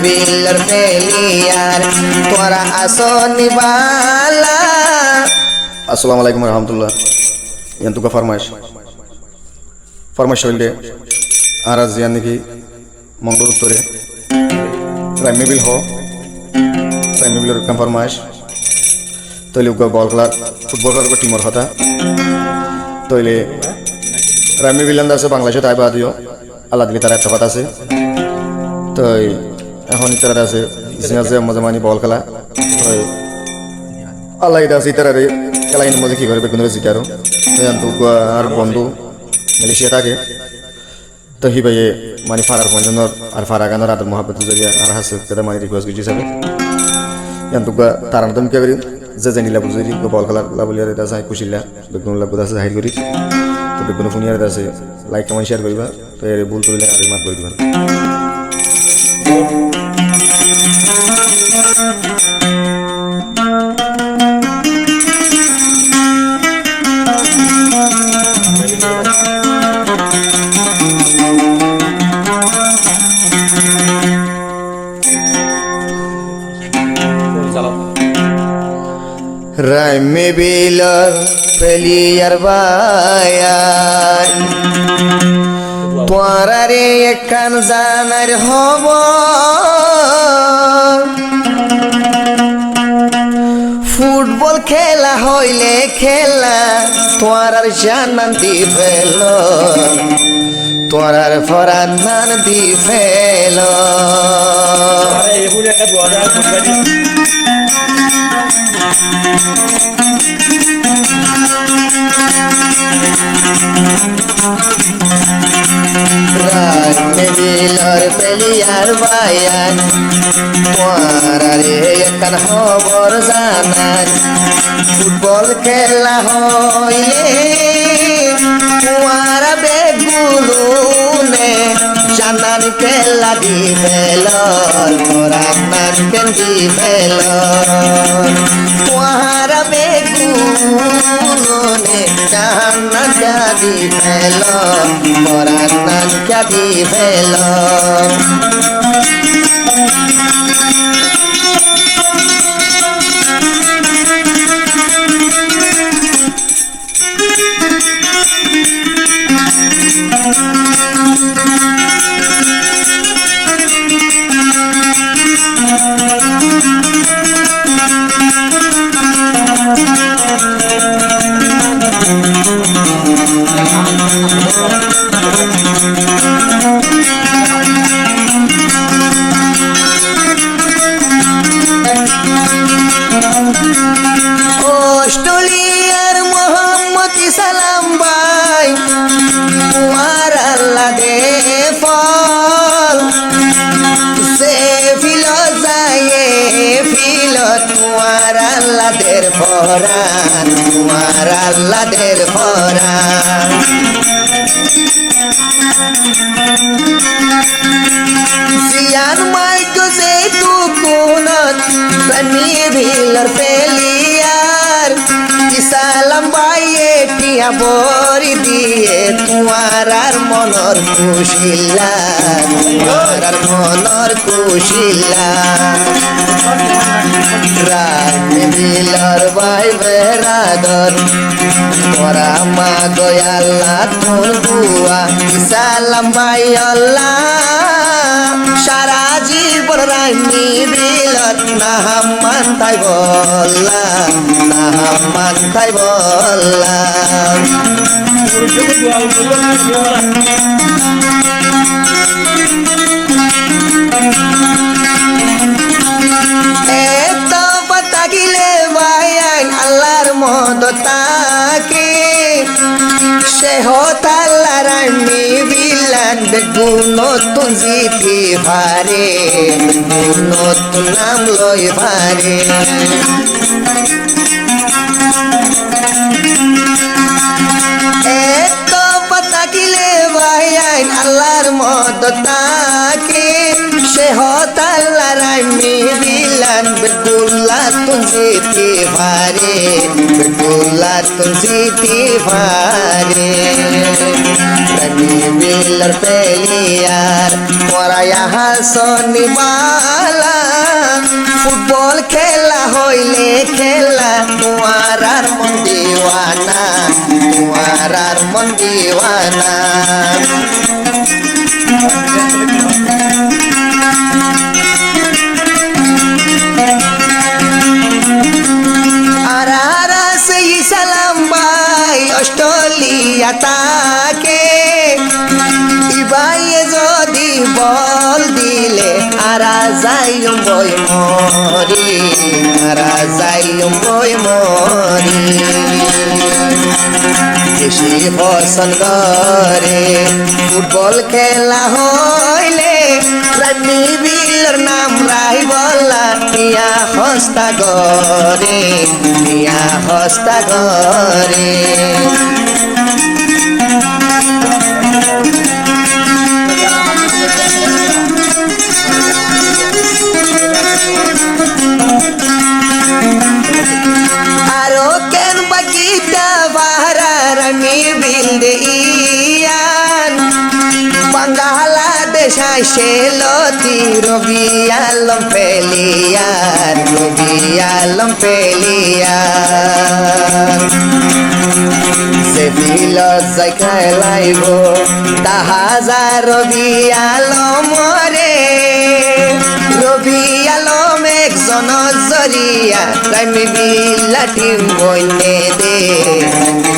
বিলর পেলিয়ার তোরা আসনি বালা। আসসালামু আলাইকুম রহমতুল্লাহ। ইয়ান্তুকা ফরমাইশ হইলে আর আজ জিয়ান নাকি মঙ্গল উত্তরে রাইমেবিল রাইমেবিলের কাম ফরমাইশ তৈলে বল খেলার ফুটবল খেলার টিমর কথা তৈলে রাইমেবিল আছে বাংলাদেশে তাই বা দিও আল্লাহ দিলে তারা একটা কথা আছে তো এখন ইতারা আছে যে মজা মানি বল খেলা তো আল্লাহ এটা আছে ইতারা খেলা কিন্তু মজা কী করবে কোনো জিকারও আর বন্ধু মালয়েশিয়া থাকে তো হি ভাইয়ে মানে ফারার পঞ্জনের আর ফারা গানের আদর মহাব্বত জরিয়া আর হাসে তারা মানে রিকোয়েস্ট করছি হিসাবে ইয়ান্তুকা তারা নতুন কে করি যে জানিলা বুঝি বল খেলার লাবলিয়ার এটা আছে কুশিলা বেগুন লাগুদ আছে হাইর করি তো বেগুন ফুনিয়ার আছে লাইক কমেন্ট শেয়ার করিবা তো এর ভুল করলে আর মাত করে দিবা। রাইমেবিলর পেলিয়ার বায়ান তোরারে একখান জানার হব ফুটবল খেলা হইলে খেলা তোরার জানান দি ফেল তোরার ফরান নান দি ফেল রাইমেবিলর পেলিয়ার বায়ান তোরারে একখান খবর জানান ফুটবল খেলা হইলে তোরা বেগুলুনে জানান খেলা দি ফেল তোরা নান কেন দি ফেল তোরা বেগুলুনে জানান দি ফেল তোরা নান দি ফেল। অস্ট্রেলিয়ার মোহাম্মদ সালাম ভাই তোমার আল্লাহ দে ফল সে ফিল যায় ফিল তোমার আল্লাহ দের ফরান তোমার আল্লাহ দের ফরান সিয়ান মাইকো সে তু কুনত রাইমেবিলর পেলিয়ার সালাম ভাইয়ে টিয়া বরি দিয়ে তোমার আর মনর কুশিলা তোমার আর মনর কুশিলা। রাইমেবিলর ভাই বেরাদর তোরা মা দয়াল্লা তোর বুয়া সালাম ভাই আল্লাহ সারা জীবন রাইমেবিলর নাম মানতাই বললাম নাম মানতাই বললাম। এত পাতা গিলে ভাইয়ান আল্লাহর মদতাকে সে হতাল্লা রাইমেবিলান বেগুন নতুন জিতি ভারে বেগুন নতুন নাম লই ভারে। এত পাতা গিলে ভাইয়ান আল্লাহর মদতাকে সে হতাল্লা রাইমেবিলান বেগুলা তুন জিতি ভারে বেগুলা তুন জিতি ভারে। বিলর প্লেয়ার তোরা ইহা শনিবালা ফুটবল খেলা হইলে খেলা তোমার আর মন দিওয়ানা তোমার আর মন দিওয়ানা সালাম ভাই অস্ট্রেলিয়া তাকে ইবাইয়ে যদি বল দিলে আরা যাইম বই মরি আরা যাইম বই মরি বেশি পছন্দ করে ফুটবল খেলা হইলে রানী বিলর নাম রাই বলা মিয়া হস্তা গরে মিয়া হস্তা গরে আরো কেন বাকিটা বাহারা রানী বিল দেইয়ান বাংলাদেশ সেলতি রবি আলম পেলিয়ার রবি আলম পেলিয়ার সে বিল যাই খেলাইব তাহাজার রবি আলম রে রবি আলম একজন জরিয়া রামি বিল্লা টিম বইনে দে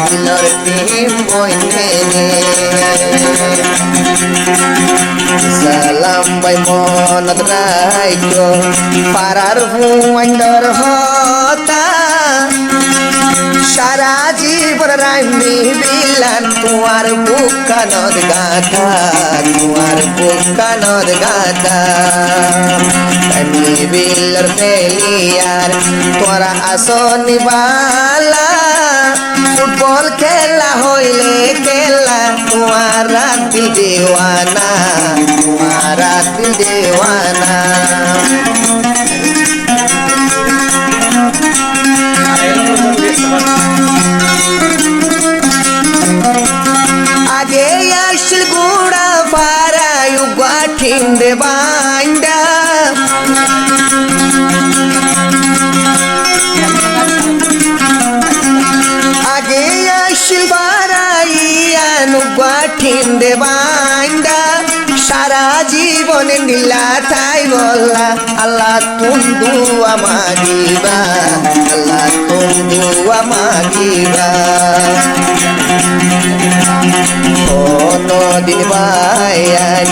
বিলর টিম বইনে দে সালাম ভাই মনত রাইতো পারার হুয়াইন্দর হতা সারা জীবন রামি বিলান তোমার বুকানদ গাথা তোমার বুকানদ গাথা রামি বিলর প্লেয়ার তোরা আসনি বালা ফুটবল খেলা হইলে খেলা তোমার দিল দেওয়ানা তোমার দিল দেওয়ানা আগে আসল গুড়া পারা ইউগা ঠিন্দে বান্ডা আগে আসল বারাইয়ানু ঠিন্দে বান্ডা সারা জীবনে নীলা তাই বললা আল্লাহ তুন্দু আমাগিবা আল্লাহ তুন্দু আমাগিবা দিন বাইয়ান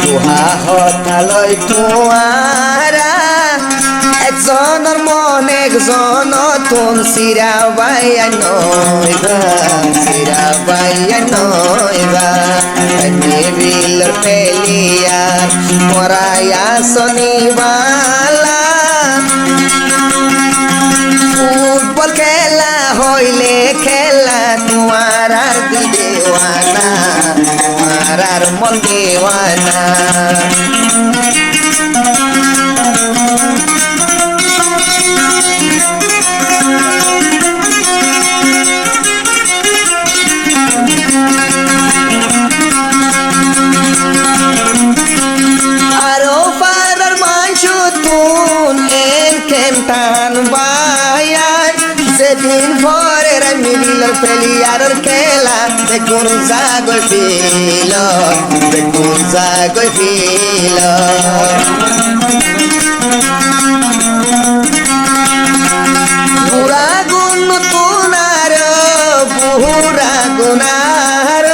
দুহা হঠালয় তোমারা একজনের মন একজন তুন সিরা বাইয়া নইবা সিরা বাইয়া নইবা বিলর পেলিয়ার মরাইয়া শনিবালা ফুটবল খেলা হইলে খেলা তোমার আর দিল দেওয়ানা তোমার আর মন দেওয়ানা আরো পারার মাংস তুন টান বায়ার সেদিন পরে রামি বিলর প্লেয়ার খেলা দেখুন জাগই ফিল দেখুন জাগই ফিল বুড়া গুণ তুনার বুড়া গুনার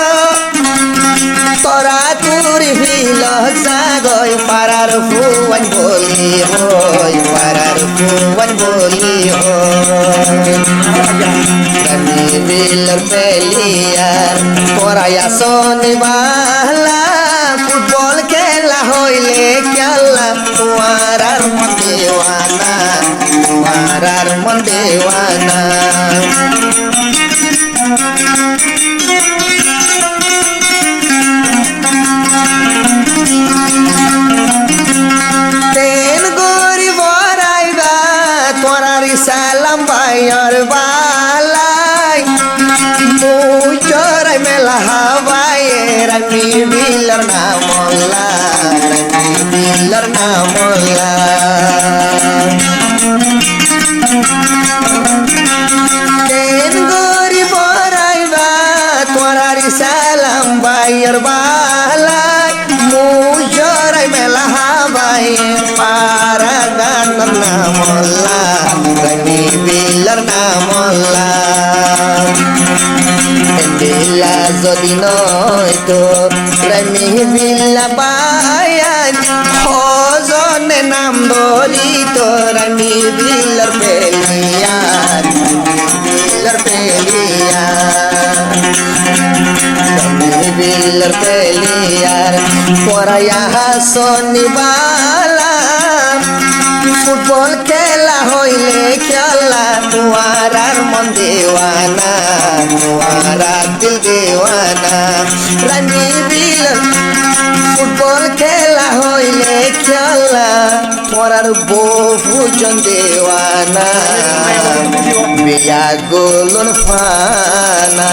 তোরা তুরি ফিল জাগই পারার ফুয়ান বলি হই পারার ফুয়ান বলি হই রামি বিলর প্লেয়ার তোরা শনিবালা ফুটবল খেলা হইলে খেলা তোমার আর মন দেওয়ানা তোমার আর মন দেওয়ানা তেন গরি বরাইবা তোরার সালাম ভাইয়র বালাই মুই চরাই মেলা হাওয়ায়ে রানী বিলর নামলা রানী বিলর নামলা কেন গরি বরাইবা তোরারি সালাম বাইর বালা মুজরাই মেলা হাবাই পারা গান নামলা রানী বিলর নামলা বিল্লা যদি নয় তো রানী বিল্লা বায়ান হজনে নাম ধরি তো রানী বিল্লার পেলিয়ার বিল্লার পেলিয়ার রানী বিল্লার পেলিয়ার পরায়া শনিবালা ফুটবল খেলা হইলে খেলা তোমার মন দেওয়ানা তোমার দিল দেওয়ানা রানী বিল ফুটবল খেলা হইলে খেলা পরার বহুজন দেওয়ানা বিয়া গোলন ফানা